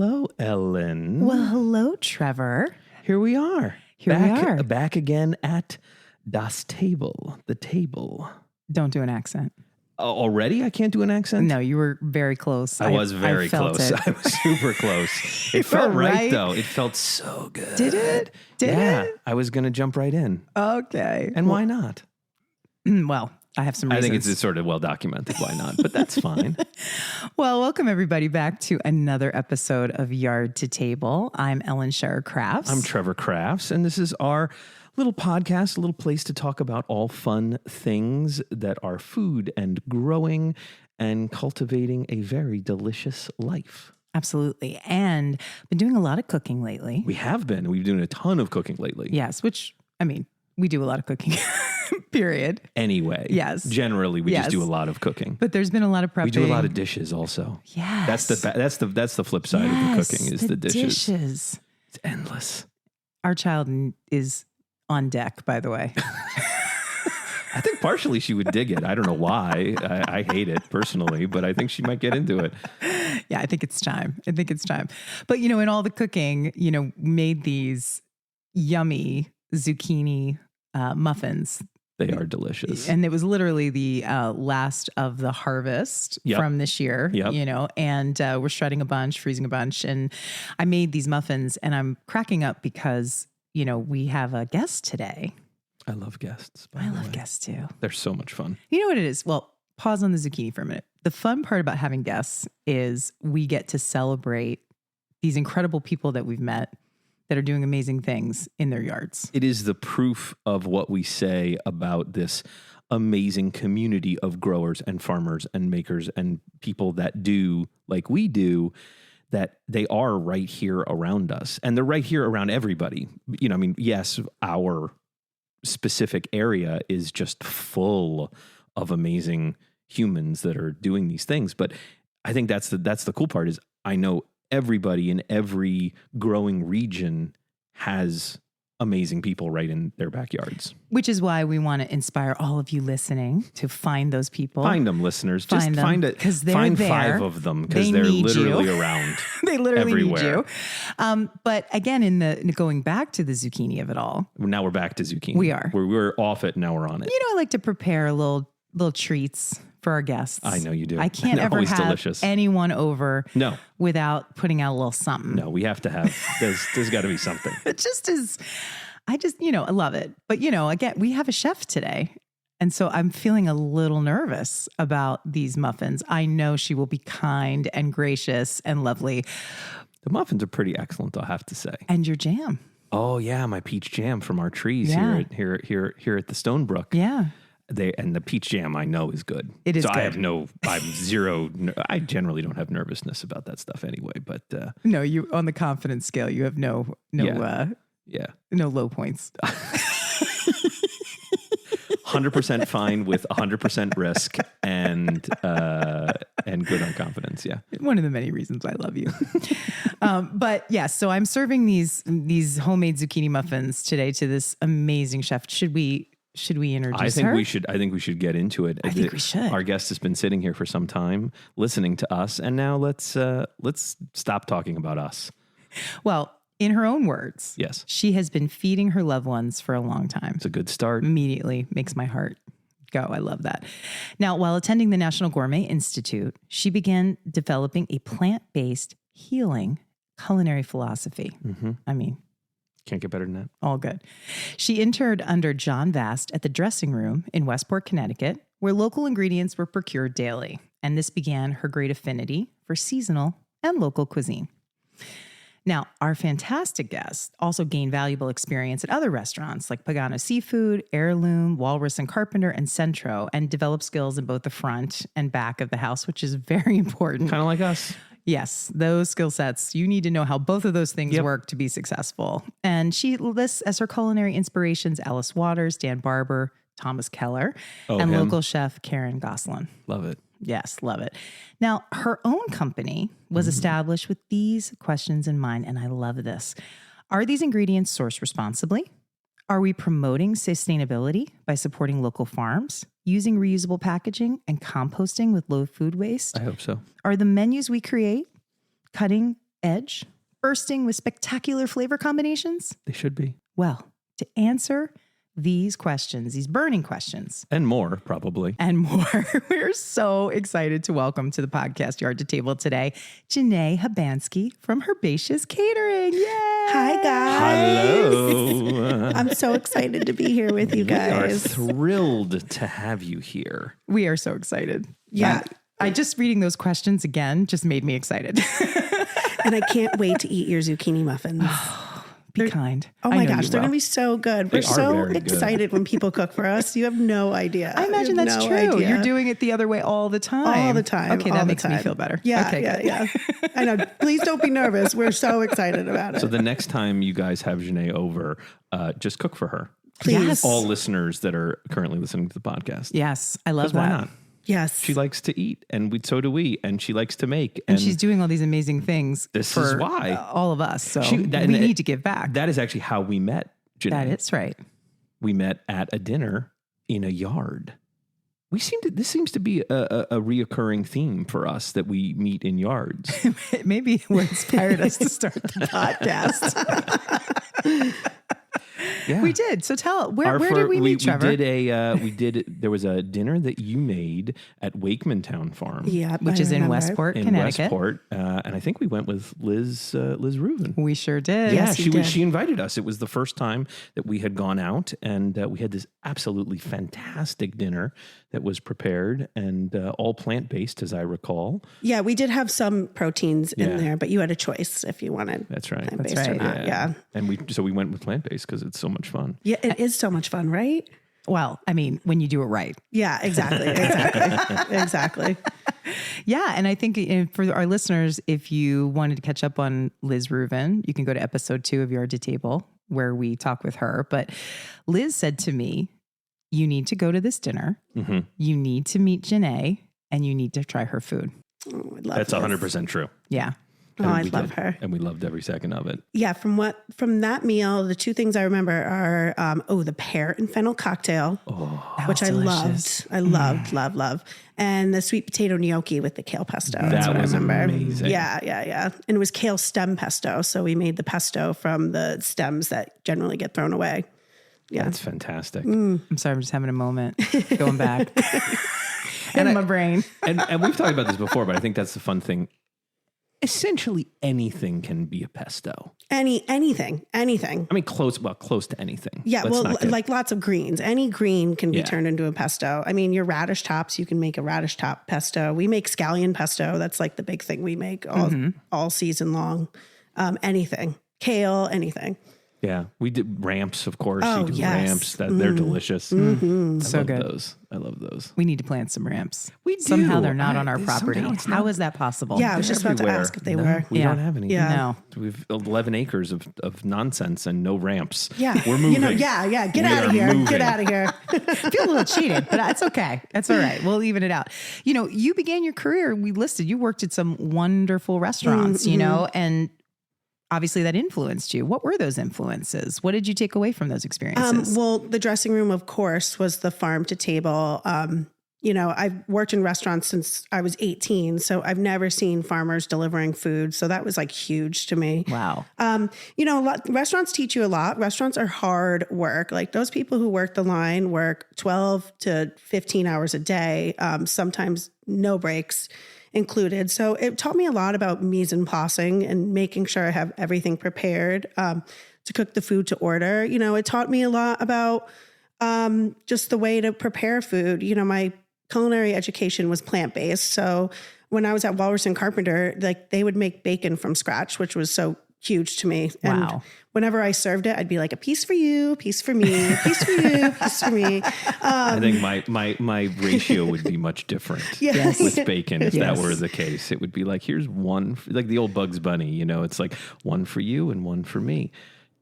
hello, Ellen. Well, hello, Trevor. Here we are. We are. Back again at Das Table, the table. Don't do an accent. Already? I can't do an accent? No, you were very close. I was very close. I was super close. It felt right, though. It felt so good. Did it? Yeah, I was going to jump right in. Okay. And why not? Well, I have some reasons. I think it's sort of well documented. Why not? But that's fine. Well, welcome everybody back to another episode of Yard to Table. I'm Ellen Scherer Crafts. I'm Trevor Crafts, and this is our little podcast, a little place to talk about all fun things that are food and growing and cultivating a very delicious life. Absolutely. And been doing a lot of cooking lately. We have been. We've been doing a ton of cooking lately. Yes, which, I mean, we do a lot of cooking, period. Anyway. Yes. Generally, we just do a lot of cooking. But there's been a lot of prepping. We do a lot of dishes also. Yes. That's the flip side of the cooking is the dishes. It's endless. Our child is on deck, by the way. I think partially she would dig it. I don't know why. I hate it personally, but I think she might get into it. Yeah, I think it's time. But, in all the cooking, made these yummy zucchini muffins. They are delicious. And it was literally the last of the harvest from this year, and we're shredding a bunch, freezing a bunch. And I made these muffins and I'm cracking up because, we have a guest today. I love guests. I love guests too. They're so much fun. You know what it is? Well, pause on the zucchini for a minute. The fun part about having guests is we get to celebrate these incredible people that we've met that are doing amazing things in their yards. It is the proof of what we say about this amazing community of growers and farmers and makers and people that do like we do, that they are right here around us. And they're right here around everybody. Yes, our specific area is just full of amazing humans that are doing these things. But I think that's the cool part is I know everybody in every growing region has amazing people right in their backyards. Which is why we want to inspire all of you listening to find those people. Find them, listeners. Find Find there. 5 of them because they're literally around. They literally everywhere. Need you. But again, going back to the zucchini of it all. Now we're back to zucchini. We are. We're off it. Now we're on it. I like to prepare little treats for our guests. I know you do. I can't ever have delicious. anyone over No. without putting out a little something. No, we have to have, there's got to be something. It just is, I love it. But, again, we have a chef today. And so I'm feeling a little nervous about these muffins. I know she will be kind and gracious and lovely. The muffins are pretty excellent, I'll have to say. And your jam. Oh yeah, my peach jam from our trees here at the Stonebrook. Yeah. And the peach jam I know is good. It is so good. I generally don't have nervousness about that stuff anyway, but no, you on the confidence scale, you have no low points. 100% fine with 100% risk and good on confidence. Yeah. One of the many reasons I love you. But yeah, so I'm serving these homemade zucchini muffins today to this amazing chef. Should we introduce her? I think we should get into it. I think we should. Our guest has been sitting here for some time listening to us, and now let's stop talking about us. Well, in her own words, yes, she has been feeding her loved ones for a long time. It's a good start. Immediately makes my heart go. I love that. Now, while attending the National Gourmet Institute, she began developing a plant-based healing culinary philosophy. Mm-hmm. I mean, can't get better than that. All good. She interned under John Vast at the Dressing Room in Westport, Connecticut, where local ingredients were procured daily. And this began her great affinity for seasonal and local cuisine. Now, our fantastic guest also gained valuable experience at other restaurants like Pagano Seafood, Heirloom, Walrus and Carpenter, and Centro, and developed skills in both the front and back of the house, which is very important. Kind of like us. Yes, those skill sets. You need to know how both of those things work to be successful. And she lists as her culinary inspirations Alice Waters, Dan Barber, Thomas Keller, and local chef Karen Goslin. Love it. Yes, love it. Now, her own company was established with these questions in mind, and I love this. Are these ingredients sourced responsibly? Are we promoting sustainability by supporting local farms, using reusable packaging, and composting with low food waste? I hope so. Are the menus we create cutting edge, bursting with spectacular flavor combinations? They should be. Well, to answer these questions, these burning questions. And more, probably. And more. We're so excited to welcome to the podcast Yard to Table today, Genee Habansky from Herbaceous Catering. Yay! Hi, guys. Hello. I'm so excited to be here with you guys. We are thrilled to have you here. We are so excited. Yeah. I just reading those questions again just made me excited. And I can't wait to eat your zucchini muffins. Be kind. Oh my gosh, they're going to be so good. We're They are so very good. excited when people cook for us. You have no idea. I imagine You have that's no true. idea. You're doing it the other way all the time. all the time. Okay, all that the makes me time. feel better. Yeah, okay, good. yeah. I know. Please don't be nervous. We're so excited about it. So the next time you guys have Genee over, just cook for her. Please. Yes. All listeners that are currently listening to the podcast. Yes, I love 'Cause why that. not? Yes. She likes to eat, and so do we. And she likes to make. And she's doing all these amazing things This for is why. all of us. So She- that- we need to give back. That is actually how we met, Genee. That is right. We met at a dinner in a yard. This seems to be a reoccurring theme for us, that we meet in yards. Maybe what inspired us to start the podcast. Yeah. We did. So where did we meet, Trevor? There was a dinner that you made at Wakeman Town Farm. Yeah. Which I is in remember. Westport, In Connecticut. Westport, and I think we went with Liz Rubin. We sure did. Yeah, Yes, you did. she invited us. It was the first time that we had gone out, and we had this absolutely fantastic dinner that was prepared and all plant-based, as I recall. Yeah, we did have some proteins Yeah. in there, but you had a choice if you wanted That's right. plant-based That's or right. not. Yeah. And we went with plant-based because it's so much fun. Yeah, it is so much fun, right? Well, I mean, when you do it right. Yeah, exactly. Exactly. Yeah. And I think for our listeners, if you wanted to catch up on Liz Rubin, you can go to episode 2 of Yard to Table where we talk with her. But Liz said to me, you need to go to this dinner. Mm-hmm. You need to meet Genee and you need to try her food. Oh, I love That's this. 100% true. Yeah. Oh, And I we love did. her. And we loved every second of it. Yeah, from that meal, the two things I remember are the pear and fennel cocktail, That which was I delicious. loved, love, and the sweet potato gnocchi with the kale pesto. That's That what was I remember. amazing. Yeah, and it was kale stem pesto, so we made the pesto from the stems that generally get thrown away. Yeah, That's fantastic. I'm sorry, I'm just having a moment going back in my brain. And we've talked about this before, but I think that's the fun thing. Essentially anything can be a pesto. anything. I mean, close to anything. Yeah, Let's well, not get- like lots of greens. Any green can be Yeah. turned into a pesto. I mean, your radish tops, you can make a radish top pesto. We make scallion pesto. That's like the big thing we make all season long. Anything. Kale, anything. yeah, we did ramps, of course. Oh, you do yes. ramps. They're delicious. So I love good. those. I love those. We need to plant some ramps. We do. Somehow they're not on our property. somehow it's How not- is that possible? Yeah, I was just about to Everywhere. ask if they No, were. We Yeah. don't have any. Yeah. No. We've 11 acres of nonsense and no ramps. Yeah. We're moving. Yeah. Get We out of are here. moving. Get out of here. I feel a little cheated, but that's okay. That's all right. We'll even it out. You know, you began your career, we listed, you worked at some wonderful restaurants, you know, and obviously that influenced you. What were those influences? What did you take away from those experiences? Well, the dressing room, of course, was the farm to table. I've worked in restaurants since I was 18, so I've never seen farmers delivering food. So that was like huge to me. Wow. Restaurants teach you a lot. Restaurants are hard work. Like those people who work the line work 12 to 15 hours a day, sometimes no breaks included. So it taught me a lot about mise en placing and making sure I have everything prepared to cook the food to order. You know, it taught me a lot about just the way to prepare food. You know, my culinary education was plant-based. So when I was at Walrus and Carpenter, like they would make bacon from scratch, which was so huge to me. And Wow. whenever I served it, I'd be like, a piece for you, piece for me, piece for you, piece for me. I think my ratio would be much different Yes. with bacon if Yes. that were the case. It would be like, here's one, like the old Bugs Bunny, you know, it's like one for you and one for me.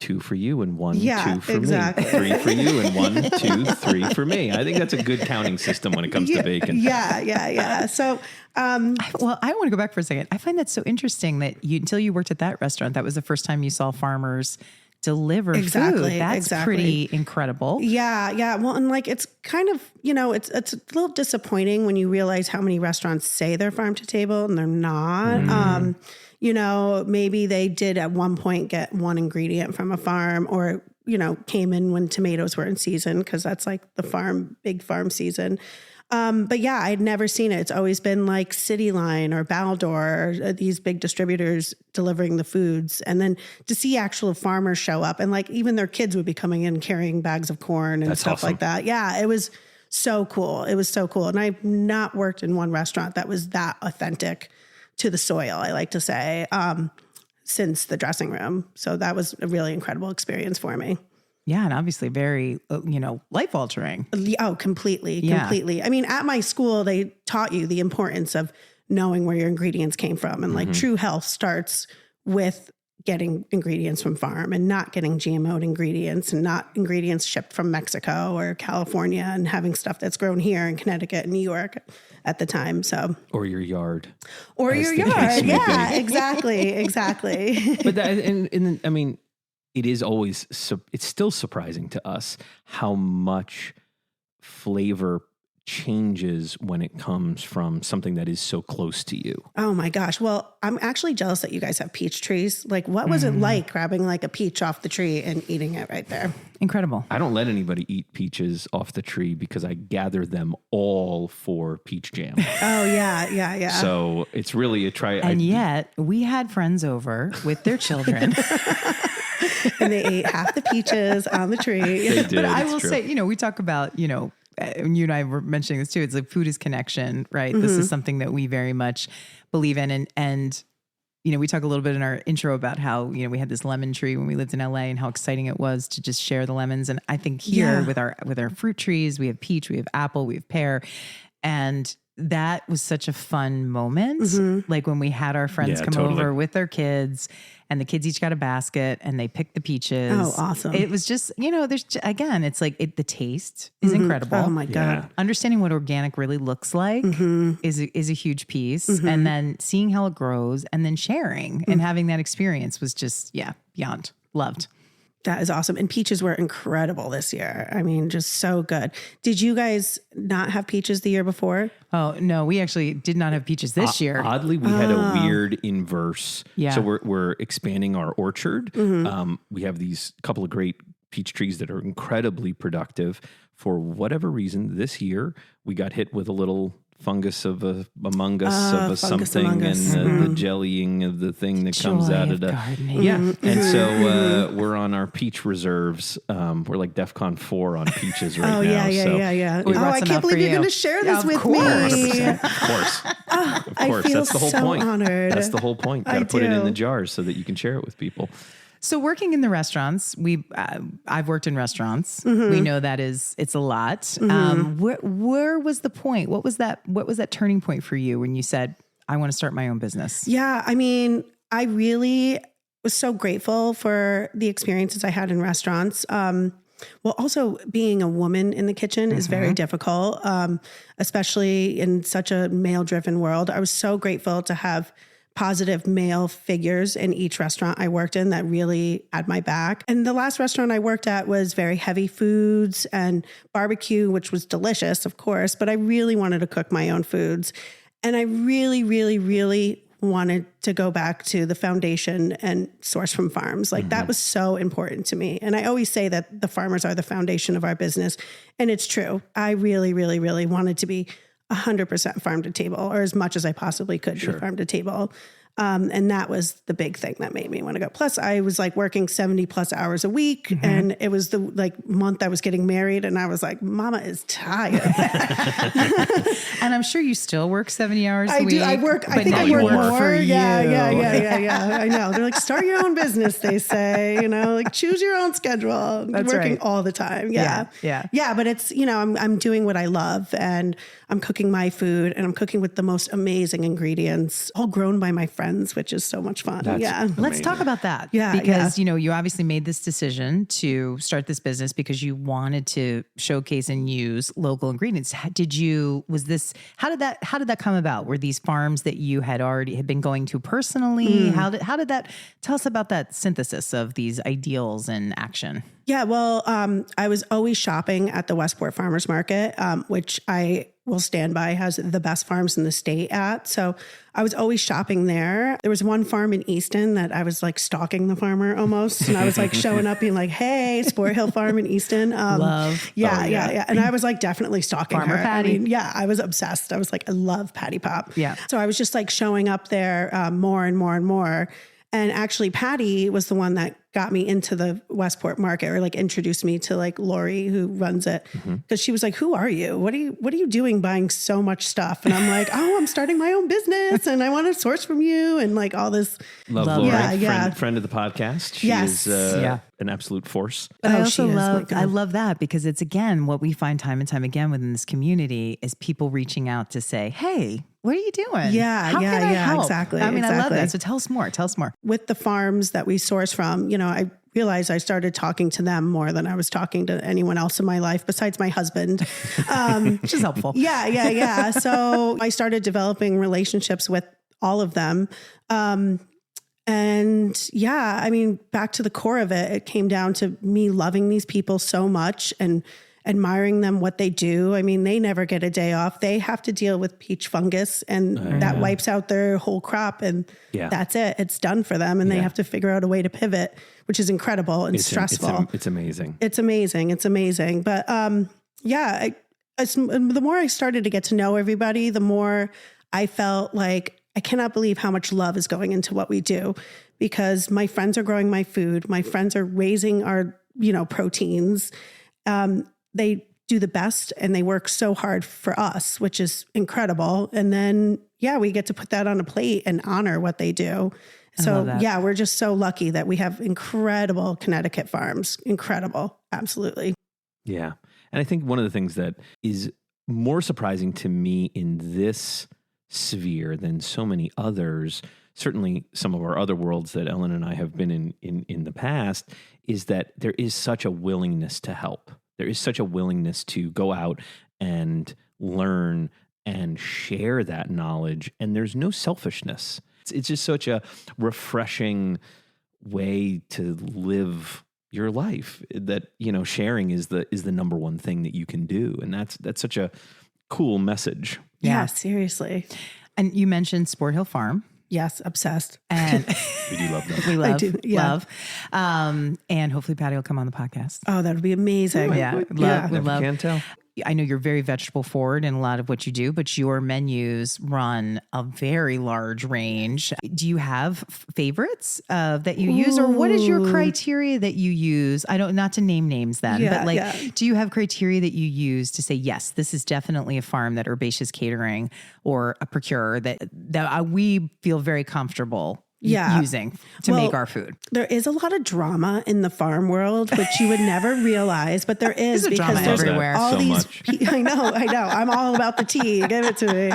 2 for you and 1, Yeah, 2 for exactly. me. 3 for you and 1, 2, 3 for me. I think that's a good counting system when it comes to bacon. Yeah. So, Well, I want to go back for a second. I find that so interesting that until you worked at that restaurant, that was the first time you saw farmers deliver food. That's pretty incredible. yeah. Well, and like, it's kind of, you know, it's a little disappointing when you realize how many restaurants say they're farm to table and they're not. maybe they did at one point get one ingredient from a farm, or, came in when tomatoes were in season, because that's like the big farm season. But yeah, I'd never seen it. It's always been like City Line or Baldor, or these big distributors delivering the foods. And then to see actual farmers show up, and like even their kids would be coming in carrying bags of corn and stuff like that. Yeah, it was so cool. It was so cool. And I've not worked in one restaurant that was that authentic to the soil, I like to say, since the dressing room. So that was a really incredible experience for me. Yeah. And obviously very, life altering. Oh, completely. I mean, at my school, they taught you the importance of knowing where your ingredients came from. And like true health starts with getting ingredients from farm and not getting GMO'd ingredients, and not ingredients shipped from Mexico or California, and having stuff that's grown here in Connecticut and New York at the time. So, or your yard. Or your yard. Yeah, exactly. But that, I mean, it is always, it's still surprising to us how much flavor changes when it comes from something that is so close to you. Oh my gosh. Well, I'm actually jealous that you guys have peach trees. Like, what was it like grabbing like a peach off the tree and eating it right there? Incredible. I don't let anybody eat peaches off the tree because I gather them all for peach jam. Oh yeah. So it's really a try. And yet we had friends over with their children. And they ate half the peaches on the tree. They did. But I will say, we talk about, you and I were mentioning this too. It's like food is connection, right? This is something that we very much believe in. And, we talk a little bit in our intro about how, we had this lemon tree when we lived in LA and how exciting it was to just share the lemons. And I think here with our fruit trees, we have peach, we have apple, we have pear. And that was such a fun moment. Like when we had our friends come over with their kids, and the kids each got a basket and they picked the peaches. Oh, awesome. It was just, there's, again, it's like the taste is incredible. Oh my God. Yeah. Understanding what organic really looks like is a huge piece. And then seeing how it grows and then sharing and having that experience was just, beyond loved. That is awesome. And peaches were incredible this year. I mean, just so good. Did you guys not have peaches the year before? Oh, no, we actually did not have peaches this year. Oddly, we had a weird inverse. Yeah. So we're expanding our orchard. We have these couple of great peach trees that are incredibly productive. For whatever reason, this year, we got hit with a little fungus of among us of something, and the jellying of the thing that comes out of the gardening. And so we're on our peach reserves. We're like DEFCON 4 on peaches right now. Yeah. We brought I some can't out believe for you're you. going to share this with course. me. 100%. Of course. I feel That's the whole so point. honored. That's the whole point. Got to put it in the jars so that you can share it with people. So working in the restaurants, I've worked in restaurants. We know that it's a lot. Where was the point? What was that turning point for you when you said, I want to start my own business? Yeah. I mean, I really was so grateful for the experiences I had in restaurants. Well, also being a woman in the kitchen is very difficult, especially in such a male-driven world. I was so grateful to have positive male figures in each restaurant I worked in that really had my back. And the last restaurant I worked at was very heavy foods and barbecue, which was delicious, of course, but I really wanted to cook my own foods. And I really, really, really wanted to go back to the foundation and source from farms. Like that was so important to me. And I always say that the farmers are the foundation of our business. And it's true. I really, really, really wanted to be 100% farm to table, or as much as I possibly could be farm to table. And that was the big thing that made me want to go. Plus I was like working 70 plus hours a week, and it was the month I was getting married, and I was like, mama is tired. And I'm sure you still work 70 hours a week. I think I work more. Yeah. I know. They're like, start your own business, they say, like choose your own schedule. That's working right. all the time. Yeah. But it's, I'm doing what I love, and I'm cooking my food, and I'm cooking with the most amazing ingredients, all grown by my friends, which is so much fun. Let's talk about that. Because, you obviously made this decision to start this business because you wanted to showcase and use local ingredients. How did that come about? Were these farms that you had been going to personally? How did that, tell us about that synthesis of these ideals in action? Yeah, well, I was always shopping at the Westport Farmers Market, which I will stand by, has the best farms in the state at. So I was always shopping there. There was one farm in Easton that I was like stalking the farmer almost. And I was like showing up being like, hey, Sport Hill Farm in Easton. Love. Yeah. And I was like definitely stalking Farmer her. Patty. I mean, yeah, I was obsessed. I was like, I love Patty Pop. Yeah. So I was just like showing up there more and more and more. And actually Patty was the one that got me into the Westport market, or like introduced me to like Lori, who runs it. Cause she was like, who are you? What are you doing buying so much stuff? And I'm like, oh, I'm starting my own business and I want to source from you. And like all this. Love Lori, Yeah. friend of the podcast. She Yes. is Yeah. an absolute force. But I she also is. love, Like, I love that because it's, again, what we find time and time again within this community is people reaching out to say, hey, what are you doing? Yeah, How can I help? exactly, I mean, I love exactly. that. So tell us more. Tell us more. With the farms that we source from, I realized I started talking to them more than I was talking to anyone else in my life besides my husband. Which is helpful. Yeah. So I started developing relationships with all of them. And yeah, I mean, back to the core of it, it came down to me loving these people so much and admiring them, what they do. I mean, they never get a day off. They have to deal with peach fungus and that wipes out their whole crop and that's it. It's done for them. And they have to figure out a way to pivot, which is incredible and stressful. It's amazing. It's amazing. But the more I started to get to know everybody, the more I felt like I cannot believe how much love is going into what we do, because my friends are growing my food. My friends are raising our, proteins. They do the best and they work so hard for us, which is incredible. And then, we get to put that on a plate and honor what they do. So we're just so lucky that we have incredible Connecticut farms. Incredible. Absolutely. Yeah. And I think one of the things that is more surprising to me in this sphere than so many others, certainly some of our other worlds that Ellen and I have been in the past, is that there is such a willingness to help. There is such a willingness to go out and learn and share that knowledge. And there's no selfishness. It's just such a refreshing way to live your life that, sharing is the number one thing that you can do. And that's such a cool message. Yeah, seriously. And you mentioned Sport Hill Farm. Yes, obsessed. And We do love that. we love, I do, yeah. love. And hopefully Patty will come on the podcast. Oh, that would be amazing. Yeah. Never Love. can tell. I know you're very vegetable forward in a lot of what you do, but your menus run a very large range. Do you have favorites that you use, or what is your criteria that you use? Not to name names then, but do you have criteria that you use to say, yes, this is definitely a farm that Herbaceous Catering or a procurer that we feel very comfortable using to make our food? There is a lot of drama in the farm world, which you would never realize, but there is There's because drama there's everywhere. all So these. much. I know. I'm all about the tea. Give it to me.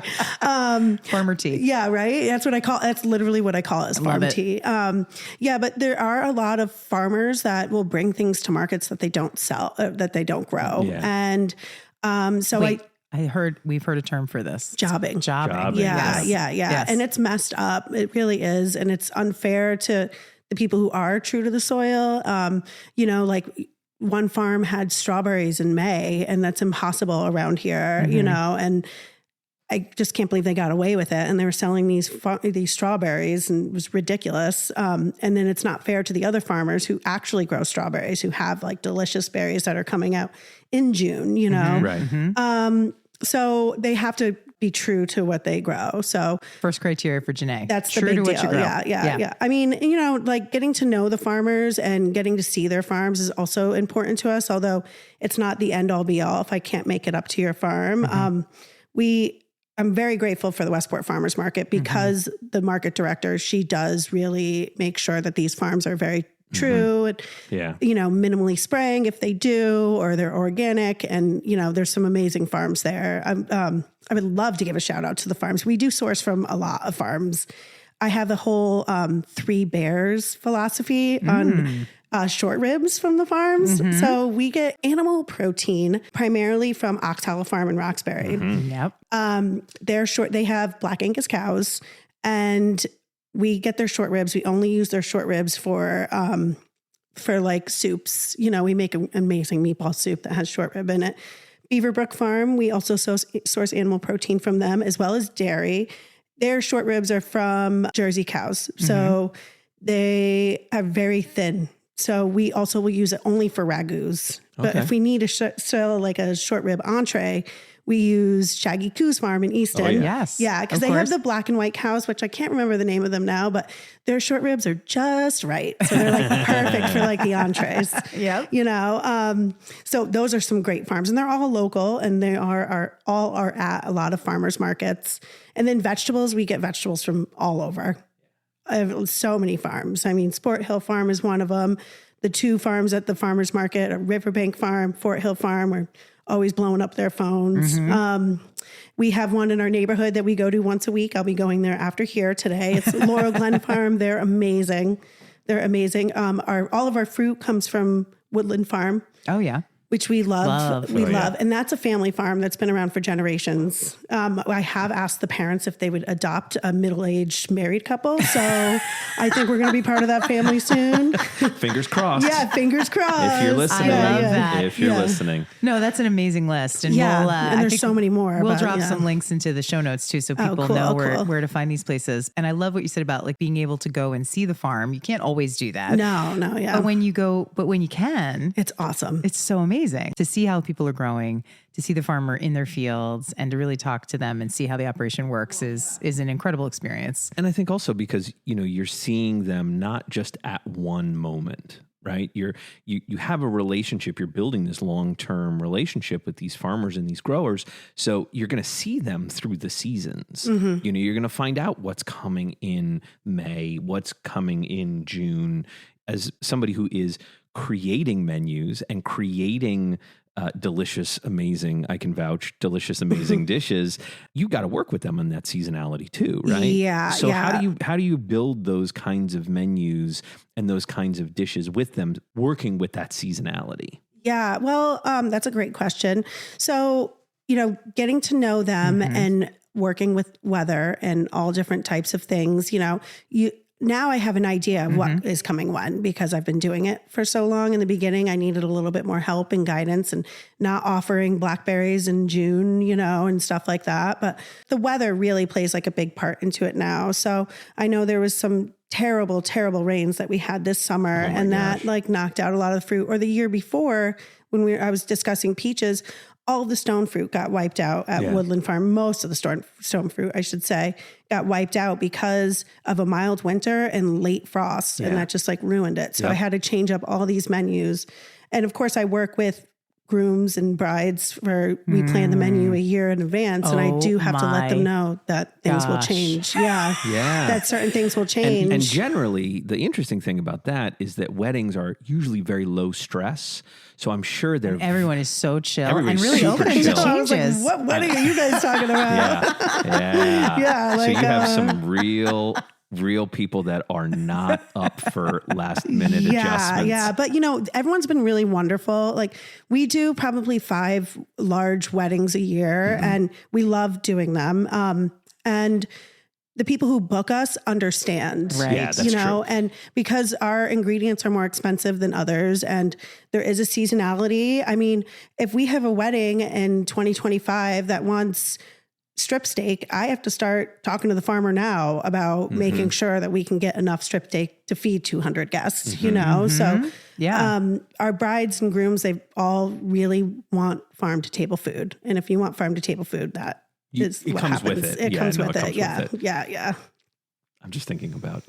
Farmer tea. Yeah, right. That's literally what I call it, is farm tea. But there are a lot of farmers that will bring things to markets that they don't sell, that they don't grow, and we've heard a term for this. Jobbing. Yeah. Yes. And it's messed up. It really is. And it's unfair to the people who are true to the soil. Like one farm had strawberries in May, and that's impossible around here, and I just can't believe they got away with it. And they were selling these strawberries, and it was ridiculous. And then it's not fair to the other farmers who actually grow strawberries, who have like delicious berries that are coming out in June, Right. So they have to be true to what they grow. So first criteria for Genee. That's true the big to deal. what you grow. Yeah. I mean, like getting to know the farmers and getting to see their farms is also important to us, although it's not the end all be all if I can't make it up to your farm. I'm very grateful for the Westport Farmers Market because the market director, she does really make sure that these farms are very true and, minimally spraying if they do, or they're organic. And, there's some amazing farms there. I would love to give a shout out to the farms. We do source from a lot of farms. I have the whole 3 bears philosophy on short ribs from the farms. So we get animal protein primarily from Ox Hollow Farm in Roxbury. Yep. They have Black Angus cows, and we get their short ribs. We only use their short ribs for for like soups. You know, we make an amazing meatball soup that has short rib in it. Beaverbrook Farm, we also source animal protein from them as well as dairy. Their short ribs are from Jersey cows. So they are very thin. So we also will use it only for ragouts. But if we need to sell like a short rib entree, we use Shaggy Coo's Farm in Easton. Oh, yeah. Yes. Yeah, because they have the black and white cows, which I can't remember the name of them now, but their short ribs are just right. So they're like perfect for like the entrees. Yep. You know, so those are some great farms, and they're all local, and they all are at a lot of farmers markets. And then vegetables, we get vegetables from all over. I have so many farms. I mean, Sport Hill Farm is one of them. The two farms at the farmers market, a Riverbank Farm, Fort Hill Farm, are always blowing up their phones. We have one in our neighborhood that we go to once a week. I'll be going there after here today. It's Laurel Glen Farm. They're amazing. They're amazing. All of our fruit comes from Woodland Farm. Oh, yeah. Which we love. We love. And that's a family farm that's been around for generations. I have asked the parents if they would adopt a middle-aged married couple. So I think we're going to be part of that family soon. Fingers crossed. Yeah, fingers crossed. If you're listening. I love that. If you're listening. No, that's an amazing list. And Yeah, we'll, and I there's think so many more. We'll but, drop yeah. some links into the show notes too, so people cool, know cool. where to find these places. And I love what you said about like being able to go and see the farm. You can't always do that. No, yeah. But when you can, It's awesome. it's so amazing to see how people are growing, to see the farmer in their fields, and to really talk to them and see how the operation works is an incredible experience. And I think also because, you're seeing them not just at one moment, right? You have a relationship, you're building this long-term relationship with these farmers and these growers. So you're going to see them through the seasons. You're going to find out what's coming in May, what's coming in June. As somebody who is creating menus and creating delicious, amazing, I can vouch, delicious, amazing dishes, you got to work with them on that seasonality too, right? Yeah. So how do you build those kinds of menus and those kinds of dishes with them, working with that seasonality? Yeah. Well, that's a great question. So, getting to know them and working with weather and all different types of things, now I have an idea of what is coming when, because I've been doing it for so long. In the beginning, I needed a little bit more help and guidance, and not offering blackberries in June, and stuff like that. But the weather really plays like a big part into it now. So I know there was some terrible, terrible rains that we had this summer, and that like knocked out a lot of the fruit. Or the year before, when I was discussing peaches, all the stone fruit got wiped out at Woodland Farm. Most of the stone fruit, I should say, got wiped out because of a mild winter and late frost. And that just like ruined it. So I had to change up all these menus. And of course I work with grooms and brides we plan the menu a year in advance. And I do have to let them know that things will change. Yeah. That certain things will change. And generally, the interesting thing about that is that weddings are usually very low stress. So I'm sure Everyone is so chill and Everybody's really super open to chill. I was like, changes. what wedding are you guys talking about? Yeah. Like, so you have some real people that are not up for last minute adjustments. Yeah. But everyone's been really wonderful. Like we do probably 5 large weddings a year and we love doing them. And the people who book us understand, Right. Yeah, that's true. and because our ingredients are more expensive than others and there is a seasonality. I mean, if we have a wedding in 2025 that wants strip steak, I have to start talking to the farmer now about making sure that we can get enough strip steak to feed 200 guests, So our brides and grooms, they all really want farm to table food. And if you want farm to table food, it comes with it. It comes with it. Yeah. I'm just thinking about,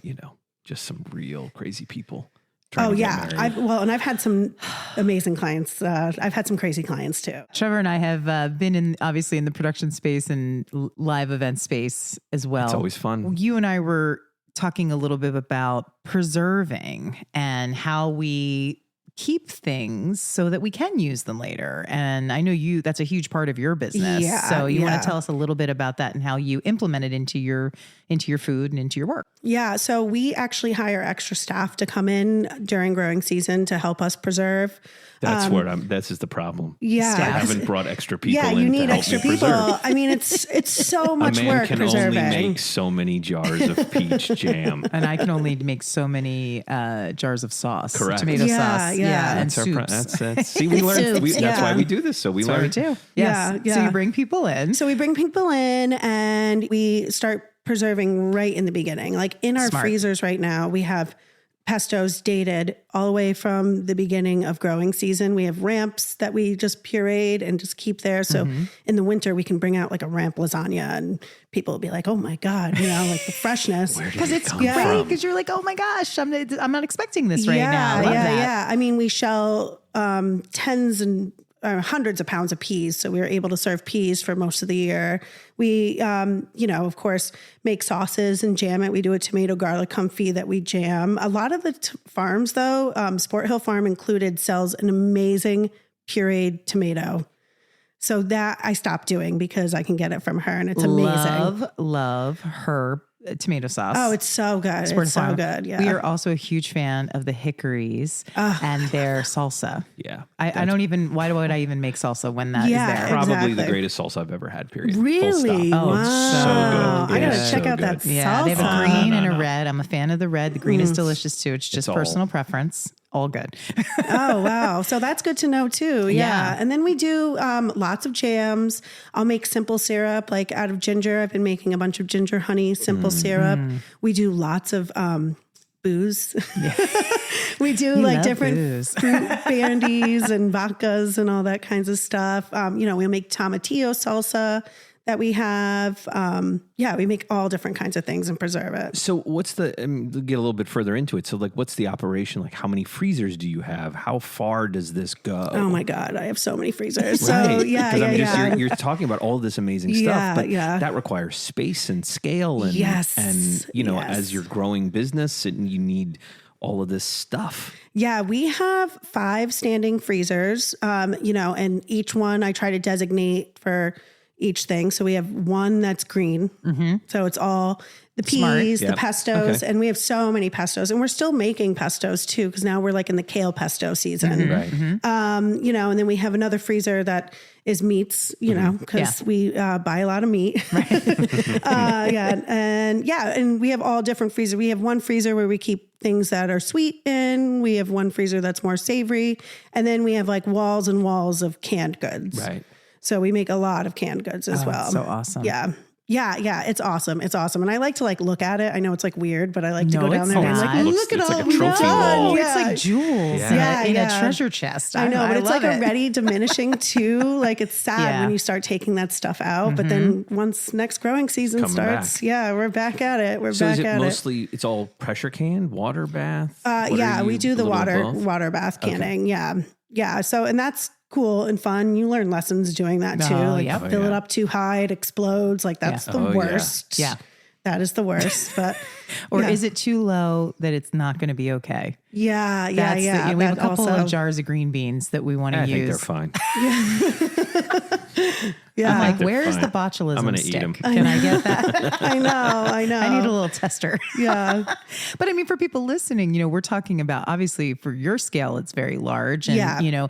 just some real crazy people. Oh yeah. I've had some amazing clients. I've had some crazy clients too. Trevor and I have been obviously in the production space and live event space as well. It's always fun. You and I were talking a little bit about preserving and how we keep things so that we can use them later. And I know that's a huge part of your business. Yeah, So you want to tell us a little bit about that and how you implement it into your food and into your work. Yeah. So we actually hire extra staff to come in during growing season to help us preserve. That's this is the problem. Yeah. I haven't brought extra people in. Yeah, you need to help extra me people. preserve. I mean, it's so much A man work can preserving. only make so many jars of peach jam. And I can only make so many jars of sauce, Correct. tomato sauce, Yeah. and That's soups. see, we learned. Soups, That's why we do this. So we That's what learn. we do. Yeah, Yes. yeah. So you bring people in. So we bring people in and we start preserving right in the beginning. Like in our Smart. freezers right now, we have pestos dated all the way from the beginning of growing season. We have ramps that we just pureed and just keep there. So in the winter, we can bring out like a ramp lasagna and people will be like, oh my God, like the freshness. Because it's come great. from? Because you're like, oh my gosh, I'm not expecting this right now. I love that. Yeah. I mean, we shell tens and hundreds of pounds of peas. So we were able to serve peas for most of the year. We, of course, make sauces and jam it. We do a tomato garlic confit that we jam. A lot of the farms, though, Sport Hill Farm included, sells an amazing pureed tomato. So that I stopped doing because I can get it from her and it's amazing. Love her tomato sauce. Oh, it's so good. Sport It's so Farm. good. Yeah. We are also a huge fan of the hickories and their salsa. Yeah. I don't even, why would I even make salsa when that is Yeah, there? Probably Exactly. the greatest salsa I've ever had, period. Really? Full stop. Oh, Wow. so good. I Yeah, gotta check so out that good. Yeah, they have a salsa. green No, and a no. red. I'm a fan of the red. The green is delicious too. It's just all- personal preference. All good. Oh, wow. So that's good to know too. Yeah. Yeah. And then we do lots of jams. I'll make simple syrup, like out of ginger. I've been making a bunch of ginger honey, simple syrup. We do lots of booze. We do like love different booze. fruit bandies and vodkas and all that kinds of stuff. We'll make tomatillo salsa that we have. We make all different kinds of things and preserve it. So what's get a little bit further into it. So like, what's the operation? Like how many freezers do you have? How far does this go? Oh my God, I have so many freezers. Right. So yeah, Because yeah. you're talking about all this amazing stuff, but that requires space and scale and, Yes. and Yes. as you're growing business and you need all of this stuff. Yeah, we have 5 standing freezers, and each one I try to designate for each thing. So we have one that's green. So it's all the peas, Yep. the pestos, Okay. and we have so many pestos. And we're still making pestos too, because now we're like in the kale pesto season. Right. And then we have another freezer that is meats, because we buy a lot of meat. And we have all different freezers. We have one freezer where we keep things that are sweet in. We have one freezer that's more savory. And then we have like walls and walls of canned goods. Right. So we make a lot of canned goods as well. So awesome. Yeah. Yeah. It's awesome. It's awesome. And I like to like look at it. I know it's like weird, but I like to No, go down it's there and be not. like, It look at it's all like a we've trophy done. wall. Yeah. It's like jewels Yeah. in Yeah. a treasure chest. I know, but it's love like it. already diminishing too. Like it's sad Yeah. when you start taking that stuff out. But then once next growing season Coming starts, back. we're back at it. We're So back is it at mostly, it's all pressure can, water bath? we do the a little of both? water bath canning. Yeah. Yeah. So, and that's cool and fun. You learn lessons doing that too. Oh, Like yep. fill it yeah. up too high, it explodes. Like that's the Oh, yeah. worst. Yeah. That is the worst. But Or yeah. is it too low that it's not going to be okay? Yeah. We have a That couple also- of jars of green beans that we want to I think use. they're fine. Yeah. I'm like, they're where's fine. the botulism I'm gonna eat stick? 'em. Can I get that? I know. I need a little tester. Yeah. But I mean, for people listening, we're talking about, obviously for your scale, it's very large. And, Yeah.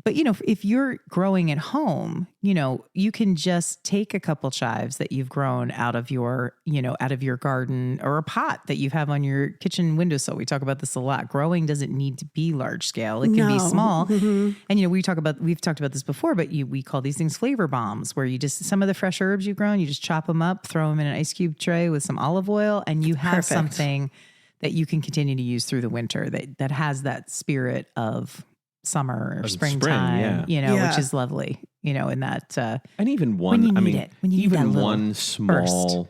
but if you're growing at home, you can just take a couple chives that you've grown out of your garden or a pot that you have on your kitchen windowsill. We talk about this a lot. Growing doesn't need to be large scale. It can be No. small. And, we've talked about this before, but we call these things flavor bombs, where you just, some of the fresh herbs you've grown, you just chop them up, throw them in an ice cube tray with some olive oil, and you have Perfect. something that you can continue to use through the winter that has that spirit of summer or springtime, Yeah. which is lovely, in that, And even When you one, I need mean, it, when you need that even little one small,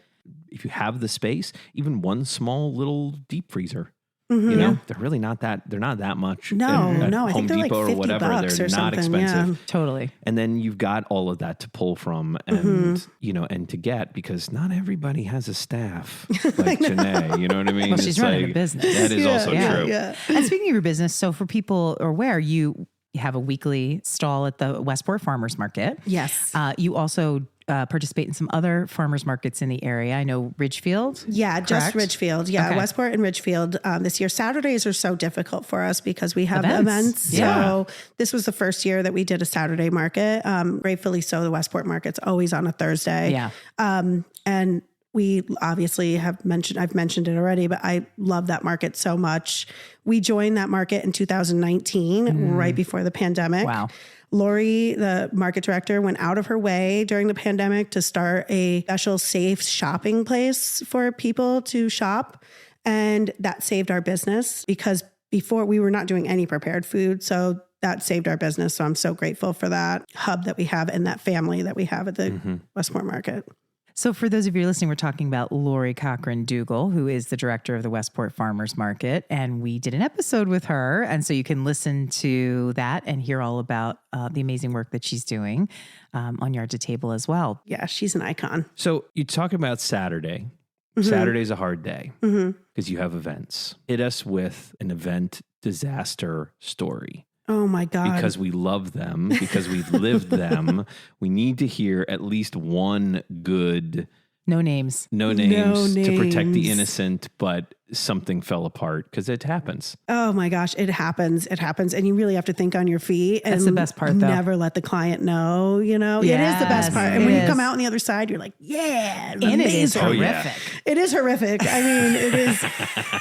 if you have the space, even one small little deep freezer. You know, they're really not that, they're not that much. No, at I think Home they're like Depot or whatever. $50 They're or not something. expensive. Yeah. Totally. And then you've got all of that to pull from and, you know, and to get, because not everybody has a staff like Genee, you know what I mean? Well, she's running a business. That is also true. Yeah. And speaking of your business, so for people aware, you have a weekly stall at the Westport Farmers Market. Yes. You also participate in some other farmers markets in the area. I know Ridgefield. Yeah, just correct? Ridgefield. Yeah, Okay. Westport and Ridgefield. This year, Saturdays are so difficult for us because we have Events. events. Yeah. So this was the first year that we did a Saturday market. Gratefully so, the Westport market's always on a Thursday. Yeah. And we obviously I've mentioned it already, but I love that market so much. We joined that market in 2019, right before the pandemic. Wow. Lori, the market director, went out of her way during the pandemic to start a special safe shopping place for people to shop. And that saved our business because before we were not doing any prepared food. So that saved our business. So I'm so grateful for that hub that we have and that family that we have at the Westport Market. So for those of you listening, we're talking about Lori Cochran-Dougal, who is the director of the Westport Farmers Market. And we did an episode with her. And so you can listen to that and hear all about the amazing work that she's doing on Yard to Table as well. Yeah, she's an icon. So you talk about Saturday. Saturday's a hard day because you have events. Hit us with an event disaster story. Oh my God. Because we love them, because we've lived them. We need to hear at least one good, No names. no names to protect the names. innocent, but something fell apart because it happens. Oh my gosh, it happens. It happens. And you really have to think on your feet. And That's the best part, though. Never let the client know, you know? It is the best Yes, part. And it when you is. come out on the other side, you're like, yeah, And it is amazing. Oh, yeah. horrific. It is horrific. I mean,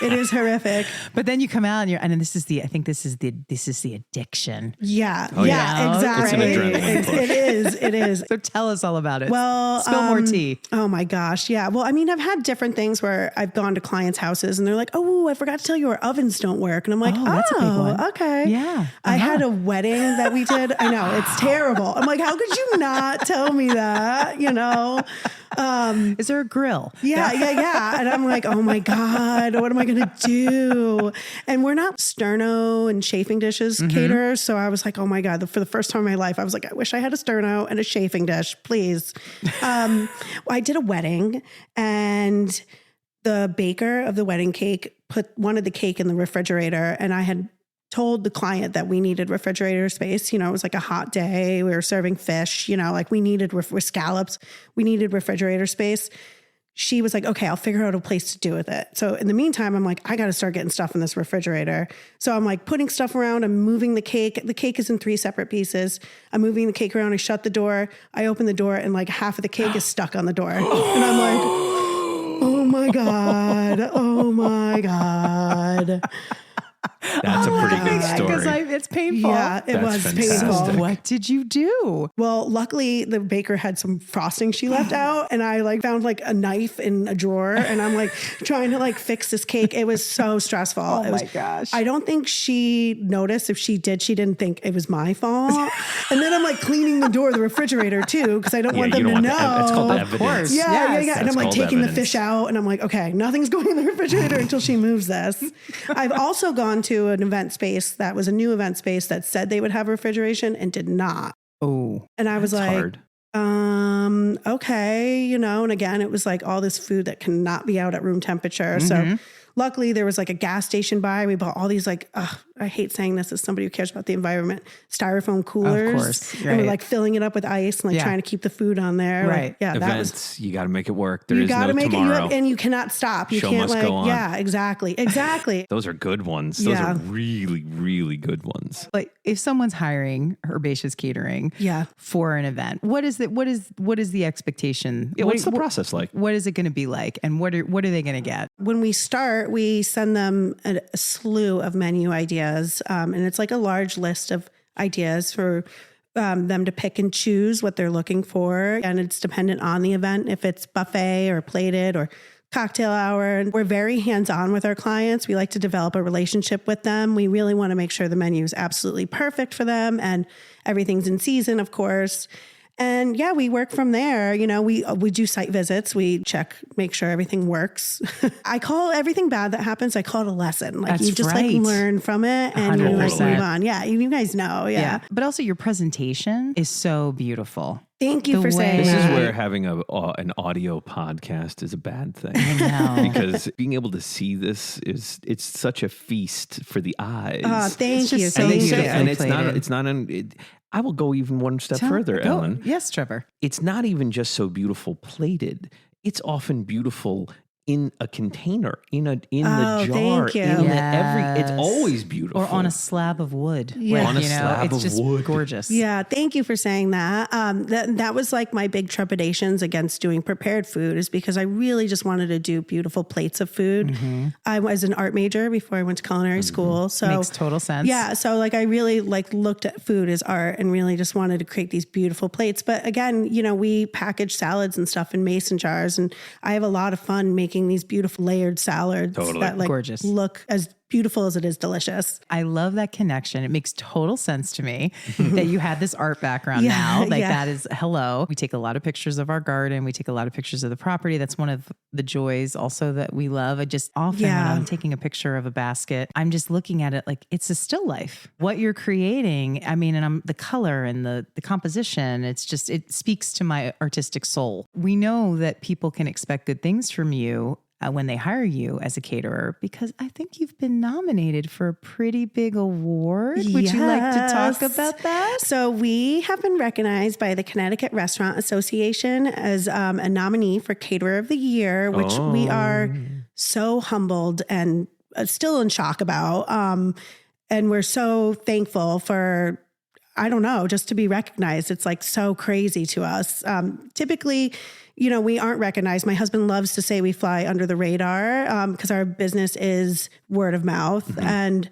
it is horrific. But then you come out and I think this is the addiction. Yeah. Oh, yeah, yeah. exactly. It's an adrenaline push. It is. So tell us all about it. Well, spill more tea. Oh my gosh. Yeah. Well, I mean, I've had different things where I've gone to clients' houses and they're like, oh, I forgot to tell you our ovens don't work. And I'm like, Oh, that's a big one. okay. Yeah. I had a wedding that we did. I know it's terrible. I'm like, how could you not tell me that? You know? Is there a grill? Yeah. And I'm like, oh my God, what am I going to do? And we're not sterno and chafing dishes caterers. So I was like, oh my God, for the first time in my life, I was like, I wish I had a sterno and a chafing dish, please. I did a wedding and the baker of the wedding cake wanted the cake in the refrigerator. And I had told the client that we needed refrigerator space. You know, it was like a hot day. We were serving fish, you know, like we needed with scallops, we needed refrigerator space. She was like, okay, I'll figure out a place to do with it. So in the meantime, I'm like, I got to start getting stuff in this refrigerator. So I'm like putting stuff around. I'm moving the cake. The cake is in 3 separate pieces. I'm moving the cake around. I shut the door. I open the door and like half of the cake is stuck on the door. And I'm like, oh my God. Oh my God. That's a pretty good Because story. it's painful. Yeah, it That's was fantastic. painful. What did you do? Well, luckily the baker had some frosting she left out and I like found like a knife in a drawer and I'm like trying to like fix this cake. It was so stressful. Oh my gosh. I don't think she noticed. If she did, she didn't think it was my fault. And then I'm like cleaning the door of the refrigerator too because I don't want them to know. That's called Of evidence. course. Yeah. And That's I'm like called taking the evidence. fish out and I'm like, okay, nothing's going in the refrigerator until she moves this. I've also gone to an event space that was a new event space that said they would have refrigeration and did not. Oh. And I was That's like, hard. okay, you know, and again, it was like all this food that cannot be out at room temperature. So luckily there was like a gas station by. We bought all these like, I hate saying this as somebody who cares about the environment, styrofoam coolers. Of course, And we're right. like filling it up with ice and like trying to keep the food on there. Right. Like, yeah. That was, Events, you got to make it work. There you is got to no make tomorrow. it, and you cannot stop. You Show can't must like, go on. yeah, exactly. Those are good ones. Those Yeah. are really, really good ones. Like if someone's hiring Herbaceous Catering Yeah. for an event, what is the expectation? Yeah, what's the process like? What is it going to be like? And what are they going to get? When we start, we send them a slew of menu ideas. And it's like a large list of ideas for them to pick and choose what they're looking for. And it's dependent on the event, if it's buffet or plated or cocktail hour. And we're very hands-on with our clients. We like to develop a relationship with them. We really want to make sure the menu is absolutely perfect for them and everything's in season, of course. And yeah, we work from there. You know, we do site visits. We check, make sure everything works. I call everything bad that happens, I call it a lesson. Like That's you just right. like learn from it and you like 100%. move on. Yeah, you guys know. Yeah. But also your presentation is so beautiful. Thank you The for saying way- This is that. where having an audio podcast is a bad thing. I know. Because being able to see this it's such a feast for the eyes. Thank It's just you. so and, Thank beautiful. you. and it's Plated. not I will go even one step further, Go. Ellen. Yes, Trevor. It's not even just so beautiful plated. It's often beautiful in a container, in the jar, thank you. it's Yes. always beautiful. Or on a slab of wood. Yeah. Like, On a you know, slab it's of just wood. gorgeous. Yeah, thank you for saying that. That was like my big trepidations against doing prepared food is because I really just wanted to do beautiful plates of food. I was an art major before I went to culinary school. So Makes total sense. yeah, so like I really like looked at food as art and really just wanted to create these beautiful plates. But again, you know, we package salads and stuff in mason jars, and I have a lot of fun making these beautiful layered salads that like Gorgeous. look as beautiful as it is delicious. I love that connection. It makes total sense to me that you had this art background Yeah, now. Like yeah. that is hello. We take a lot of pictures of our garden. We take a lot of pictures of the property. That's one of the joys also that we love. I just often when Yeah. I'm taking a picture of a basket, I'm just looking at it like it's a still life. What you're creating, I mean, and I'm the color and the composition, it's just, it speaks to my artistic soul. We know that people can expect good things from you when they hire you as a caterer, because I think you've been nominated for a pretty big award. Would you like to talk Yes. about that? So we have been recognized by the Connecticut Restaurant Association as a nominee for Caterer of the Year, which we are so humbled and still in shock about. And we're so thankful for, I don't know, just to be recognized. It's like so crazy to us. Typically, you know, we aren't recognized. My husband loves to say we fly under the radar because our business is word of mouth. And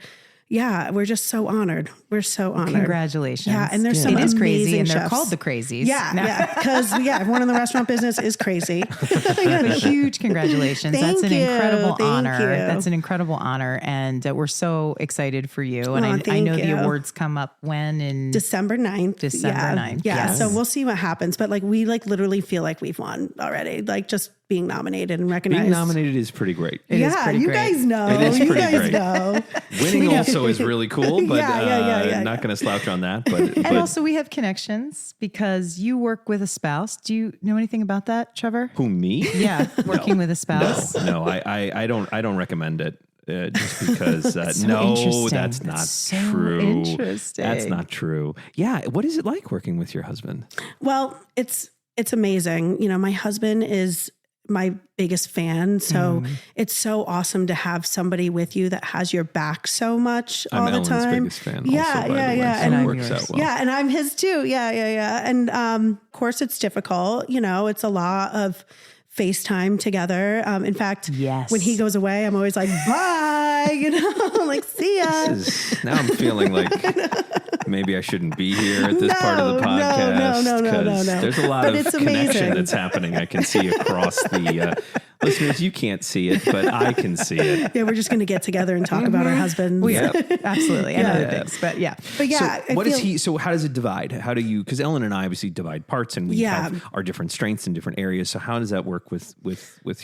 yeah, we're just so honored. We're so honored. Congratulations. Yeah, and there's some It is crazy, amazing and they're chefs. called the Crazies. Yeah, yeah, because everyone in the restaurant business is crazy. A huge congratulations. Thank That's an you. incredible Thank honor. you. That's an incredible honor. And we're so excited for you. And Oh, I know thank the you. awards come up when in December 9th. December yeah. 9th, Yeah. yes. So we'll see what happens. But like we like literally feel like we've won already. Like just being nominated and recognized. Being nominated is pretty great. It is yeah, pretty you great. guys know. It is you pretty guys great. know. Winning also is really cool, but Yeah. not going to slouch on that. But And also we have connections because you work with a spouse. Do you know anything about that, Trevor? who, me? Yeah, working with a spouse. No, I don't recommend it. Just because so no, interesting. that's That's not so true. interesting. That's not true. Yeah, what is it like working with your husband? Well, it's amazing. You know, my husband is my biggest fan. So it's so awesome to have somebody with you that has your back so much all I'm the Ellen's time. biggest fan. Yeah, also, by the way, yeah. so And it I'm works yours. out well. Yeah, and I'm his too. Yeah. And of course, it's difficult. You know, it's a lot of FaceTime together. In fact, Yes. when he goes away, I'm always like, bye, you know, like, see ya. Now I'm feeling like maybe I shouldn't be here at this part of the podcast. No. 'cause there's a lot But of it's connection amazing. that's happening. I can see across the listeners. You can't see it, but I can see it. Yeah, we're just going to get together and talk about our husbands. Yeah. Absolutely. And other Yeah. things. But yeah. But yeah, So what is he? So how does it divide? How do you? Because Ellen and I obviously divide parts, and we Yeah. have our different strengths in different areas. So how does that work with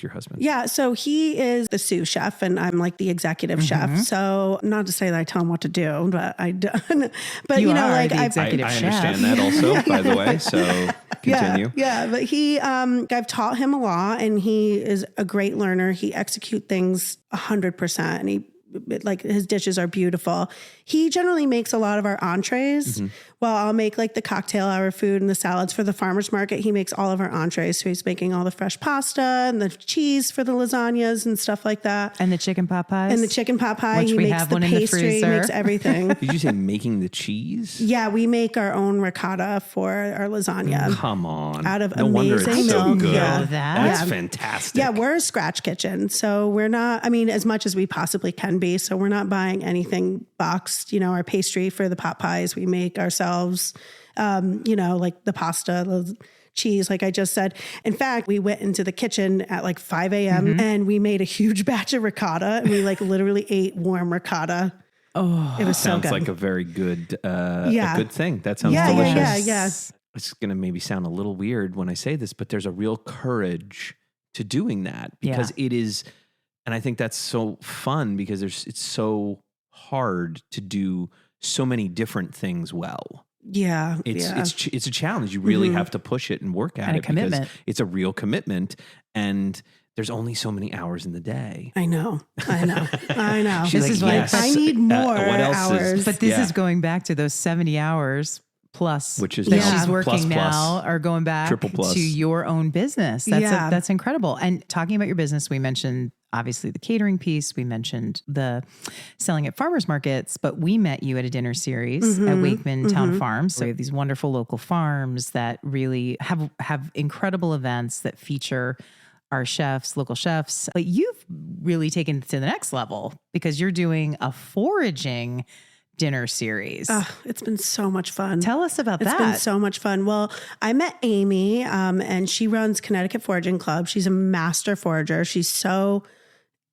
your husband? Yeah, so he is the sous chef and I'm like the executive chef. So not to say that I tell him what to do, but I don't. But You you know, are like the I executive I chef. understand that also, by the way. So continue. Yeah. But he, I've taught him a lot, and he is a great learner. He execute things 100%, and he like his dishes are beautiful. He generally makes a lot of our entrees. Well, I'll make like the cocktail hour food and the salads for the farmer's market. He makes all of our entrees. So he's making all the fresh pasta and the cheese for the lasagnas and stuff like that. And the chicken pot pies. And the chicken pot pie, Which he we makes have the one in the pastry, he freezer. makes everything. Did you say making the cheese? Yeah, we make our own ricotta for our lasagna. Come on. Out of no wonder it's amazing so milk. good. Yeah. That. That's Yeah. fantastic. Yeah, we're a scratch kitchen. So we're not, I mean, as much as we possibly can be. So we're not buying anything boxed. You know, our pastry for the pot pies, we make ourselves, you know, like the pasta, the cheese, like I just said. In fact, we went into the kitchen at like 5 a.m. and we made a huge batch of ricotta, and we like literally ate warm ricotta. Oh, it was so Sounds good. like a very good, a Yeah. good thing. That sounds yeah, delicious. yeah. it's going to maybe sound a little weird when I say this, but there's a real courage to doing that because it is, and I think that's so fun because it's so hard to do so many different things well. Yeah. It's a challenge. You really have to push it and work at And it a commitment. because it's a real commitment, and there's only so many hours in the day. I know. This is why I need more what else hours. But this is going back to those 70 hours plus which is that now she's working plus, now are going back triple plus. to your own business. That's incredible. And talking about your business, we mentioned obviously the catering piece. We mentioned the selling at farmers markets, but we met you at a dinner series at Wakeman Town Farm. So we have these wonderful local farms that really have incredible events that feature our chefs, local chefs. But you've really taken it to the next level because you're doing a foraging dinner series. It's been so much fun. Tell us about that. It's been so much fun. Well, I met Amy, and she runs Connecticut Foraging Club. She's a master forager. She's so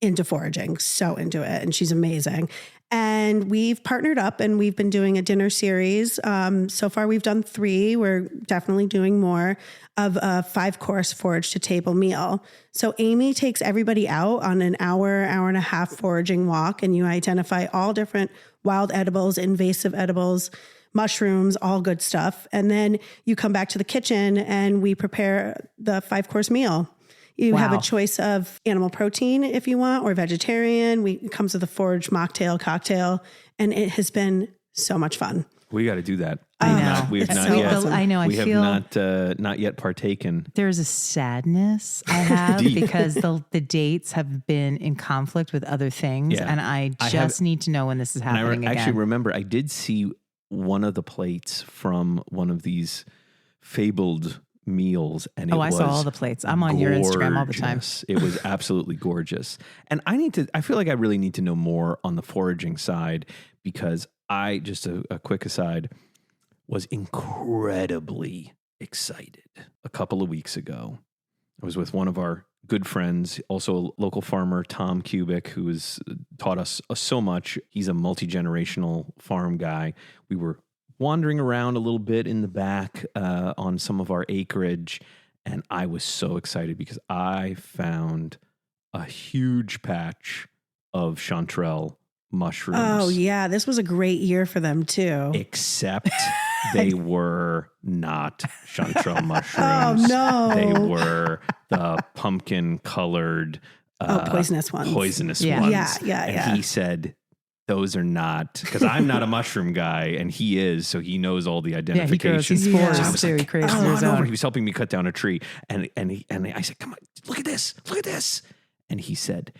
into foraging, so into it, and she's amazing. And we've partnered up and we've been doing a dinner series. So far we've done 3. We're definitely doing more of a 5-course forage to table meal. So Amy takes everybody out on an hour and a half foraging walk, and you identify all different wild edibles, invasive edibles, mushrooms, all good stuff. And then you come back to the kitchen and we prepare the 5-course meal. You have a choice of animal protein if you want, or vegetarian. It comes with a forage mocktail cocktail, and it has been so much fun. We got to do that. I know. We have It's not so yet. awesome. I know. We have not yet partaken. There's a sadness I have because the dates have been in conflict with other things, and I just need to know when this is happening again. Actually remember, I did see one of the plates from one of these fabled meals, and I saw all the plates. I'm on your Instagram all the time. It was absolutely gorgeous. And I feel like I really need to know more on the foraging side because just a quick aside, was incredibly excited. A couple of weeks ago, I was with one of our good friends, also a local farmer, Tom Kubik, who has taught us so much. He's a multi-generational farm guy. We were wandering around a little bit in the back on some of our acreage, and I was so excited because I found a huge patch of chanterelle mushrooms. Oh yeah, this was a great year for them too. Except they were not chanterelle mushrooms. Oh no, they were the pumpkin colored poisonous ones. Ones. Yeah. And he said, those are not, because I'm not a mushroom guy and he is, so he knows all the identification. He grows his spores too. He creates come his on own. over. He was helping me cut down a tree, and I said, come on, look at this, and he said,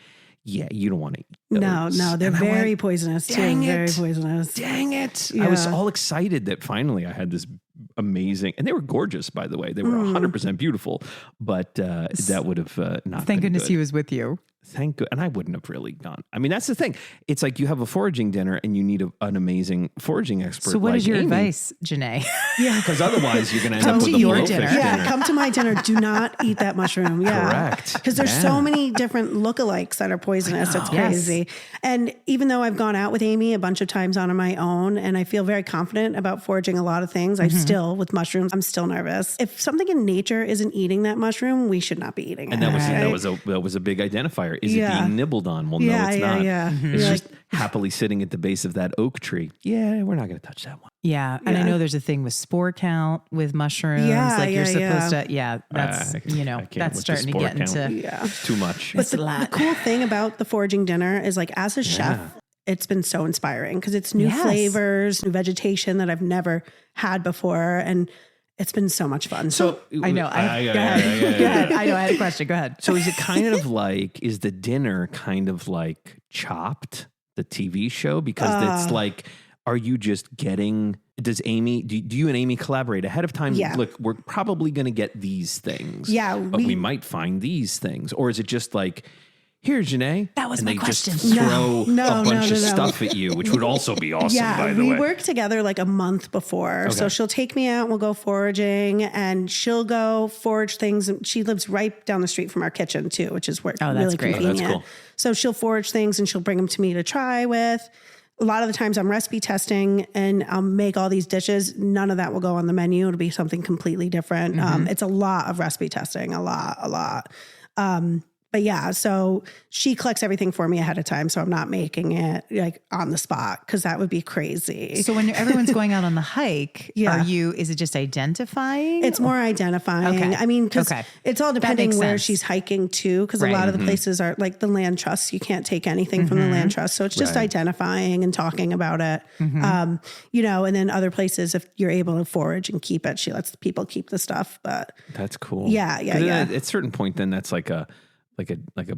yeah, you don't want to eat those. No, they're very poisonous too. Very poisonous. Dang it. Yeah. I was all excited that finally I had this amazing, and they were gorgeous, by the way. They were 100% beautiful, but that would have not Thank been goodness good. he was with you. Thank God. And I wouldn't have really gone. I mean, that's the thing. It's like you have a foraging dinner and you need an amazing foraging expert. So what is your Amy. advice, Genee? Yeah. Because otherwise you're going to end Come up to with a your blowfish dinner. Yeah, come to my dinner. Do not eat that mushroom. Yeah. Correct. Because there's so many different lookalikes that are poisonous. It's crazy. Yes. And even though I've gone out with Amy a bunch of times on my own, and I feel very confident about foraging a lot of things, with mushrooms, I'm still nervous. If something in nature isn't eating that mushroom, we should not be eating it. And that was a big identifier. Is it being nibbled on? Well, no, it's not. Yeah. It's just happily sitting at the base of that oak tree. Yeah, we're not going to touch that one. Yeah. And I know there's a thing with spore count with mushrooms. you're supposed to, that's, that's starting to get into too much. But the cool thing about the foraging dinner is like as a chef, it's been so inspiring because it's new flavors, new vegetation that I've never had before. And it's been so much fun. So I know. Go ahead. I know. I had a question. Go ahead. So is it kind of like, is the dinner kind of like Chopped, the TV show? Because it's like, are you just getting, does Amy, do you and Amy collaborate ahead of time? Yeah. Look, we're probably going to get these things. Yeah. But we might find these things. Or is it just like, here, Genee. That was my question. Just throw a bunch of stuff at you, which would also be awesome, by the way. We work together like a month before. Okay. So she'll take me out and we'll go foraging and she'll go forage things. And she lives right down the street from our kitchen too, which is really great. convenient. That's cool. So she'll forage things and she'll bring them to me to try with. a lot of the times I'm recipe testing and I'll make all these dishes. None of that will go on the menu. It'll be something completely different. It's a lot of recipe testing, a lot. But yeah, so she collects everything for me ahead of time. So I'm not making it like on the spot because that would be crazy. So when everyone's going out on the hike, Yeah. is it just identifying? It's more identifying. Okay. I mean, because Okay. it's all depending makes where sense. she's hiking to. Because Right. a lot of the places are like the land trusts. You can't take anything from the land trust. So it's just Right. identifying and talking about it. You know, and then other places, if you're able to forage and keep it, she lets people keep the stuff. But That's cool. Yeah. 'Cause at a certain point, then that's like a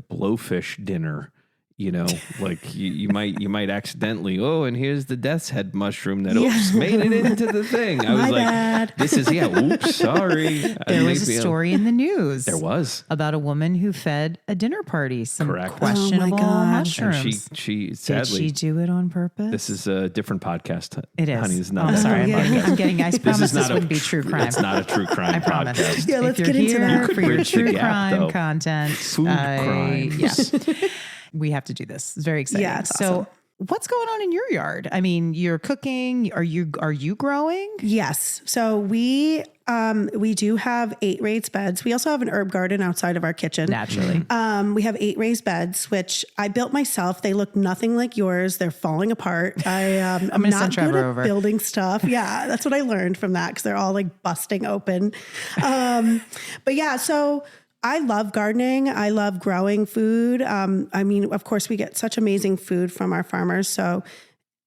blowfish dinner. You know, like you might accidentally, and here's the death's head mushroom that made it into the thing. I was My like, bad. this is oops, sorry. There was a story in the news. There was. About a woman who fed a dinner party some Correct. questionable Oh my God. mushrooms. And she Did sadly, she do it on purpose? this is a different podcast. It is. Honey, it's not. I'm that sorry. kind of podcast. I'm getting. I promise this not wouldn't be true crime. It's not a true crime I promise. podcast. Yeah, If let's you're get into here that. You could for your bridge the true gap, crime though. content. Food crimes. Yeah. We have to do this. It's very exciting. Yeah, it's so awesome. what's going on in your yard? I mean, you're cooking. Are you growing? Yes. So we do have 8 raised beds. We also have an herb garden outside of our kitchen. Naturally. We have 8 raised beds, which I built myself. They look nothing like yours. They're falling apart. I'm gonna not send good Trevor at over. building stuff. Yeah, that's what I learned from that because they're all like busting open. But yeah, so I love gardening. I love growing food. I mean, of course, we get such amazing food from our farmers. So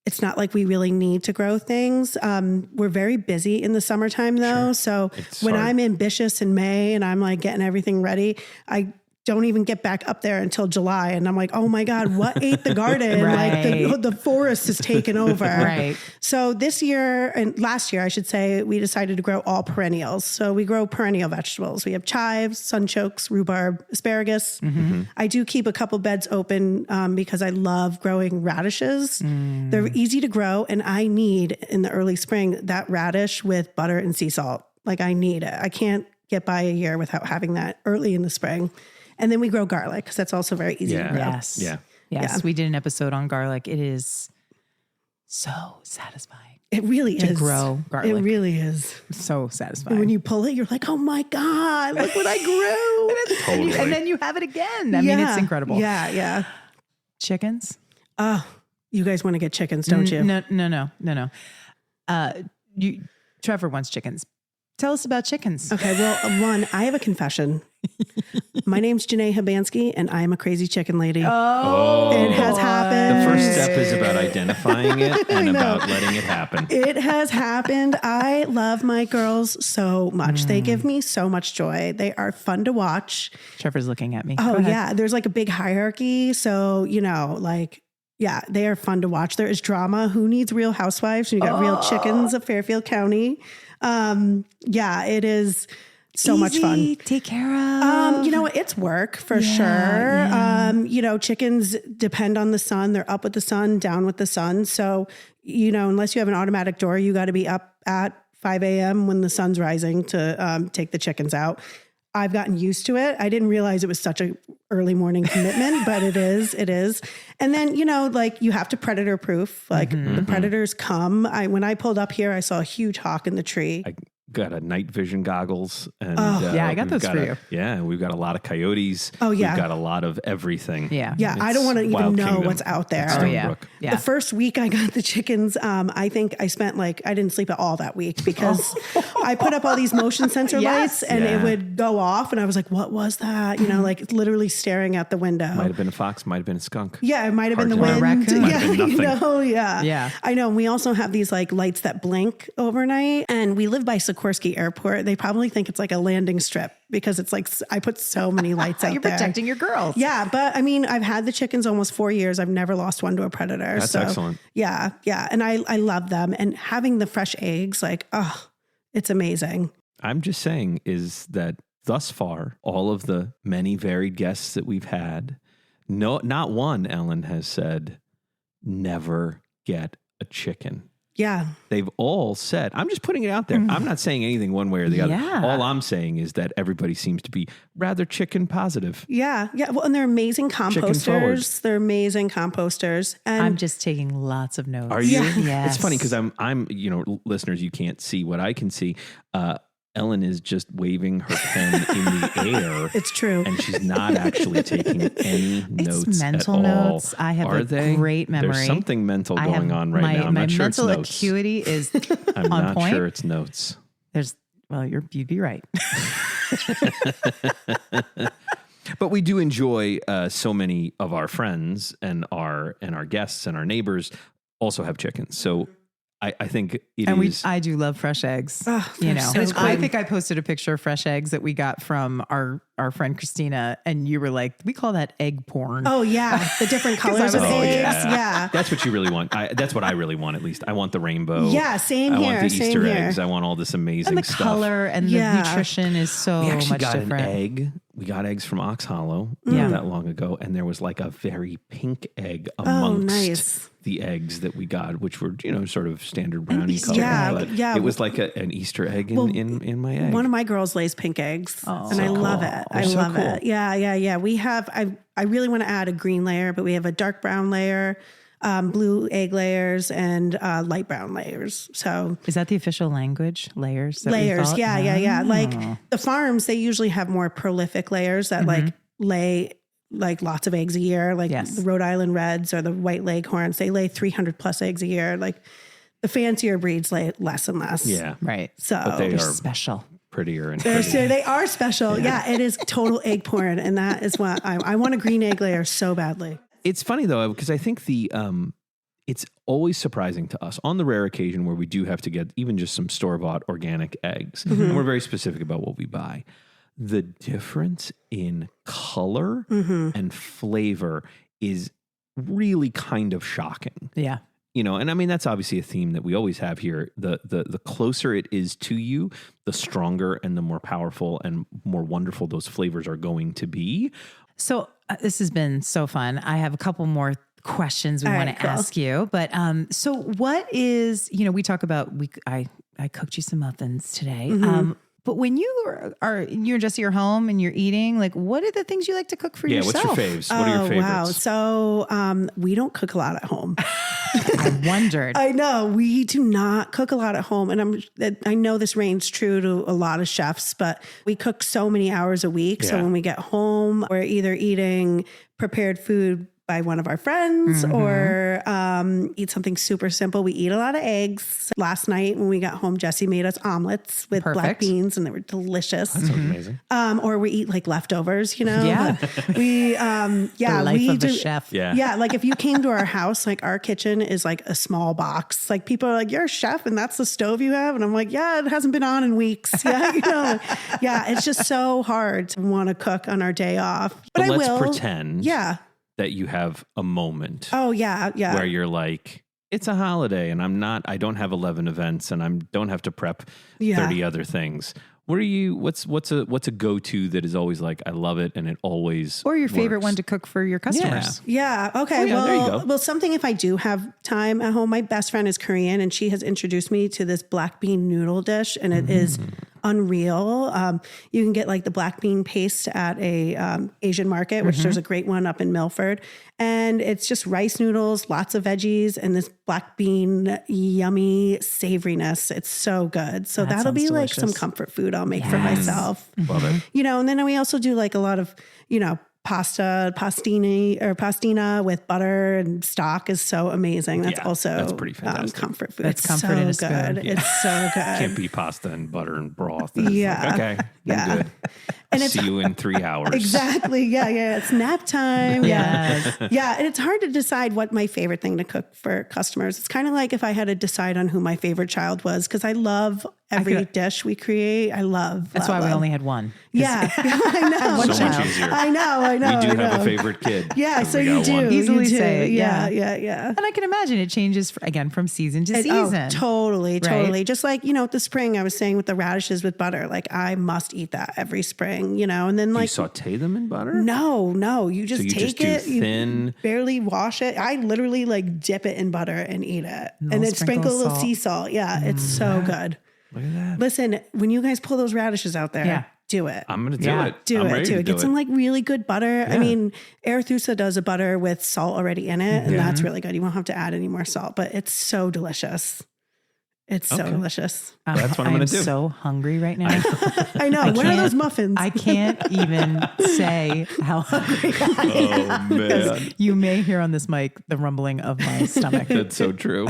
it's not like we really need to grow things. We're very busy in the summertime though. So It's when hard. I'm ambitious in May and I'm like getting everything ready, I don't even get back up there until July. And I'm like, oh my God, what ate the garden? Right. Like the forest is taken over. Right. So this year and last year, I should say, we decided to grow all perennials. So we grow perennial vegetables. We have chives, sunchokes, rhubarb, asparagus. I do keep a couple beds open because I love growing radishes. They're easy to grow. And I need in the early spring that radish with butter and sea salt. Like I need it. I can't get by a year without having that early in the spring. And then we grow garlic because that's also very easy to grow. Yes. Yeah. Yes. Yeah. We did an episode on garlic. It is so satisfying It really to is. grow garlic. It really is. So satisfying. And when you pull it, you're like, oh my God, look what I grew. Totally. and then you have it again. I mean, it's incredible. Yeah. Chickens? Oh, you guys want to get chickens, don't you? No. Trevor wants chickens. Tell us about chickens. Okay, well, one, I have a confession. My name's Genee Habansky, and I am a crazy chicken lady. Oh, It has happened. The first step is about identifying it and know. about letting it happen. It has happened. I love my girls so much. They give me so much joy. They are fun to watch. Trevor's looking at me. Oh, Go ahead. yeah. There's like a big hierarchy. So, yeah, they are fun to watch. There is drama. Who needs Real Housewives? You got Real Chickens of Fairfield County. Yeah, it is so much fun. Easy, take care of. It's work for sure. yeah. Chickens depend on the sun. They're up with the sun, down with the sun. So, unless you have an automatic door, you got to be up at 5 a.m. when the sun's rising to take the chickens out. I've gotten used to it. I didn't realize it was such a early morning commitment, but it is. And then, you have to predator proof. Like the predators come. When I pulled up here, I saw a huge hawk in the tree. I got a night vision goggles. And Yeah, I got we've those for you. Yeah, we've got a lot of coyotes. Oh, yeah. We've got a lot of everything. Yeah. Yeah, I don't want to even Wild know Kingdom what's out there. at Oh, yeah. Stonebrook. Yeah. The first week I got the chickens, I think I spent I didn't sleep at all that week because I put up all these motion sensor Yes. lights and Yeah. it would go off and I was like, what was that? Literally staring at the window. Might have been a fox, might have been a skunk. Yeah, it might have been the Hard to wind. know. Raccoon. Might Yeah, have been nothing. yeah. Yeah. I know. We also have these lights that blink overnight and we live by Sikorsky Airport. They probably think it's like a landing strip because it's I put so many lights out You're there. protecting your girls. Yeah, but I mean, I've had the chickens almost 4 years. I've never lost one to a predator. That's excellent. Yeah. And I love them. And having the fresh eggs, it's amazing. I'm just saying is that thus far, all of the many varied guests that we've had, not one, Ellen, has said, never get a chicken. Yeah. They've all said, I'm just putting it out there. I'm not saying anything one way or the other. Yeah. All I'm saying is that everybody seems to be rather chicken positive. Yeah. Yeah. Well, and they're amazing Chicken forward. composters. They're amazing composters. And I'm just taking lots of notes. Are you? Yeah. Yes. It's funny because I'm, listeners, you can't see what I can see. Ellen is just waving her pen in the air. it's true. And she's not actually taking any notes It's mental at all. notes. I have Are a they? great memory. There's something mental going on right now. I'm my not sure it's mental notes. acuity is I'm on not point. sure it's notes. You'd be right. But we do enjoy so many of our friends and our guests and our neighbors also have chickens. So I think I do love fresh eggs. Oh, you they're know, so good. I think I posted a picture of fresh eggs that we got from our friend Christina, and you were like, we call that egg porn. Oh yeah, the different colors of was- eggs. Yeah. That's what you really want. That's what I really want. At least I want the rainbow. Yeah, same I here. want the Same Easter here. eggs. I want all this amazing and the stuff. color and Yeah. the nutrition is so We actually much got different. an egg. We got eggs from Ox Hollow Yeah. not that long ago, and there was like a very pink egg amongst nice. the eggs that we got, which were sort of standard brownie Easter color. egg. But Yeah. it was like an Easter egg in my egg. One of my girls lays pink eggs, Oh. and I So love cool. it. They're I so love cool. it. Yeah. We have. I really want to add a green layer, but we have a dark brown layer, blue egg layers, and light brown layers. So Is that the official language? Layers? that we layers, call it? yeah. Like Oh. the farms, they usually have more prolific layers that like lay like lots of eggs a year. Like Yes. the Rhode Island Reds or the White Leghorns, they lay 300 plus eggs a year. Like the fancier breeds lay less and less. Yeah, Right. So but they They're are special. prettier and They're- prettier. so they are special. Yeah, it is total egg porn. And that is what I want a green egg layer so badly. It's funny though, because I think it's always surprising to us on the rare occasion where we do have to get even just some store-bought organic eggs. And we're very specific about what we buy. The difference in color and flavor is really kind of shocking. Yeah. And I mean, that's obviously a theme that we always have here. The closer it is to you, the stronger and the more powerful and more wonderful those flavors are going to be. So this has been so fun. I have a couple more questions we All want right, to cool. ask you. But so what is, we talk about, I cooked you some muffins today. But when you're just at your home and you're eating, like, what are the things you like to cook for yourself? What's your faves? What are your favorites? Wow. So we don't cook a lot at home. I wondered. I know we do not cook a lot at home. And I know this reigns true to a lot of chefs, but we cook so many hours a week. So Yeah. when we get home, we're either eating prepared food by one of our friends or eat something super simple. We eat a lot of eggs. Last night when we got home, Jesse made us omelets with black Perfect. beans and they were delicious. That sounds amazing. Or we eat like leftovers, Yeah. We, the yeah, life we of do. a chef. Yeah. Yeah, like if you came to our house, like our kitchen is like a small box. Like people are like, "You're a chef, and that's the stove you have," and I'm like, "Yeah, it hasn't been on in weeks." Yeah, yeah, it's just so hard to want to cook on our day off. But I let's will pretend Yeah. that you have a moment Oh yeah. Yeah. where you're like, it's a holiday and I don't have 11 events and I don't have to prep Yeah. 30 other things. What's a go-to that is always like, I love it and it always Or your favorite works? one to cook for your customers. Yeah. Okay. Oh, yeah, there you go. Well, something if I do have time at home, my best friend is Korean and she has introduced me to this black bean noodle dish and it is unreal. You can get like the black bean paste at a Asian market, which there's a great one up in Milford. And it's just rice noodles, lots of veggies, and this black bean yummy savoriness. It's so good. So That that'll be sounds like some delicious. comfort food I'll make for myself. Love it. And then we also do like a lot of, pastina with butter and stock is so amazing. That's Yeah, also that's pretty fantastic. comfort food. That's It's comfort so in a good. spoon. Yeah. It's so good. Can't be pasta and butter and broth. And it's Yeah. like, okay. Yeah. I'm good. And See you in 3 hours. Exactly. Yeah. It's nap time. Yes. Yeah. And it's hard to decide what my favorite thing to cook for customers. It's kind of like if I had to decide on who my favorite child was, because I love every dish we create. I love. That's why we only had one. Yeah, I know. So much easier. I know. We do have a favorite kid. Yeah, so you do. One. Easily you do. say it. Yeah. And I can imagine it changes again from season to season. Totally. Right? Just like, with the spring, I was saying with the radishes with butter, like I must eat that every spring, and then like you saute them in butter? No, you just take it, thin. You barely wash it. I literally like dip it in butter and eat it, and then sprinkle a little sea salt. Yeah, it's so good. Look at that. Listen, when you guys pull those radishes out there, do it. I'm going to do it. Do it. Get some like really good butter. Yeah. I mean, Arethusa does a butter with salt already in it, and that's really good. You won't have to add any more salt, but it's so delicious. It's so delicious. That's what I'm going to do. I'm so hungry right now. I know. What are those muffins? I can't even say how hungry I am. Oh, man. You may hear on this mic the rumbling of my stomach. That's so true.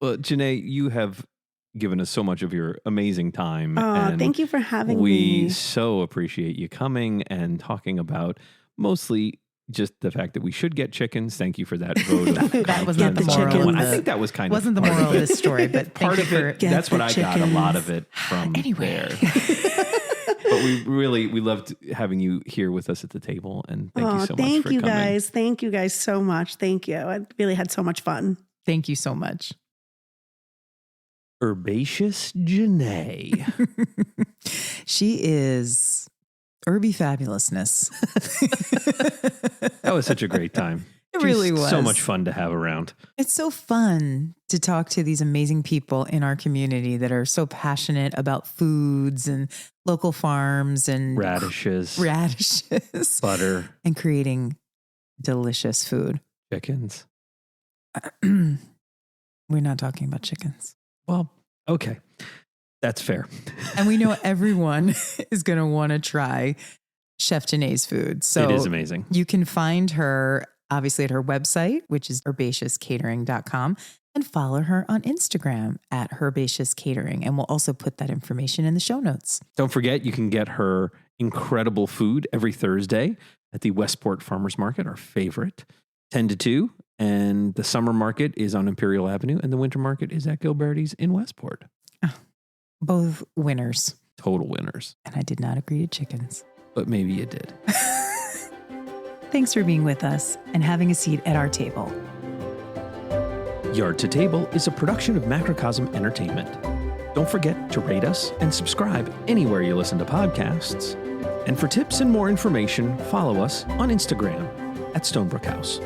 Well, Genee, you have given us so much of your amazing time. Oh, thank you for having me. We so appreciate you coming and talking about mostly just the fact that we should get chickens. Thank you for that vote. That was not the moral. chickens. I think that was kind wasn't of the moral of this story, but part of it. That's what I got a lot of it from Anyway. there. But we loved having you here with us at the table, and thank you so much for coming. Thank you guys so much. Thank you. I really had so much fun. Thank you so much. Herbaceous Genee. She is herby fabulousness. That was such a great time. It really was. So much fun to have around. It's so fun to talk to these amazing people in our community that are so passionate about foods and local farms and Radishes, butter, and creating delicious food. Chickens. We're not talking about chickens. Well, okay. That's fair. And we know everyone is going to want to try Chef Genee's food. So it is amazing. You can find her obviously at her website, which is herbaceouscatering.com, and follow her on Instagram at herbaceouscatering. And we'll also put that information in the show notes. Don't forget, you can get her incredible food every Thursday at the Westport Farmers Market, our favorite, 10 to 2. And the summer market is on Imperial Avenue, and the winter market is at Gilberti's in Westport. Oh, both winners. Total winners. And I did not agree to chickens. But maybe you did. Thanks for being with us and having a seat at our table. Yard to Table is a production of Macrocosm Entertainment. Don't forget to rate us and subscribe anywhere you listen to podcasts. And for tips and more information, follow us on Instagram at Stonebrook House.